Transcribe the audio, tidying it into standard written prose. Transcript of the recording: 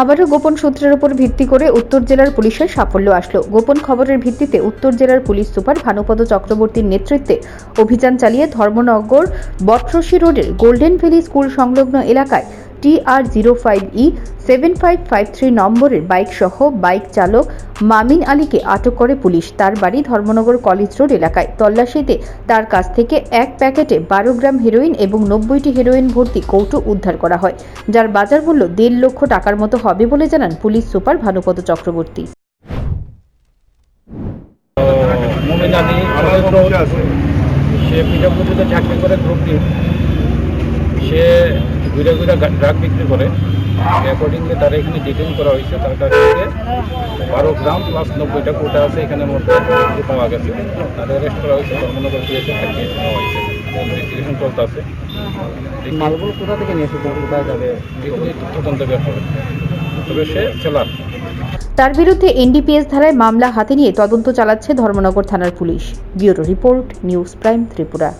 আবারও গোপন সূত্রের উপর ভিত্তি করে উত্তর জেলার পুলিশের সাফল্য আসলো। গোপন খবরের ভিত্তিতে উত্তর জেলার পুলিশ সুপার ভানুপদ চক্রবর্তীর নেতৃত্বে অভিযান চালিয়ে ধর্মনগর বটরশি রোডের গোল্ডেন ভ্যালি স্কুল সংলগ্ন এলাকায় TR05E 7553 নম্বরের বাইক সহ বাইক চালক মামিন আলীকে আটক করে পুলিশ। তার বাড়ি ধর্মনগর কলেজ রোড এলাকায়। তল্লাশিতে তার কাছ থেকে এক প্যাকেটে 12 গ্রাম হেরোইন এবং 90টি হেরোইন ভর্তি কৌটো উদ্ধার করা হয়, যার বাজার মূল্য 1.5 লক্ষ টাকার মতো হবে বলে জানান পুলিশ সুপার ভানুপদ চক্রবর্তী। মোমিন আলী সে পিডব্লিউডিতে চাকরি করে গ্রুপ ডি। সে ঘুরে ঘুরে ড্রাগ বিক্রি করে। অ্যাকর্ডিংলি তারা এখানে ডিটেইন করা হয়েছে। তার কাছ থেকে 12 গ্রাম প্লাস 90টা কোটা আছে এখানের মধ্যে পাওয়া গেছে। তাদের অ্যারেস্ট করা হয়েছে, ধর্মনগর পুলিশে কেস নেওয়া হয়েছে। ইনভেস্টিগেশন চলতে আছে। মালগুলো কোথা থেকে নিয়ে এসে কোথায় যাবে এগুলি তদন্ত ব্যাপার, তবে সে সেলার। তার বিরুদ্ধে NDPS ধারায় মামলা হাতে নিয়ে তদন্ত চালাচ্ছে ধর্মনগর থানার police. Bureau report, news prime Tripura.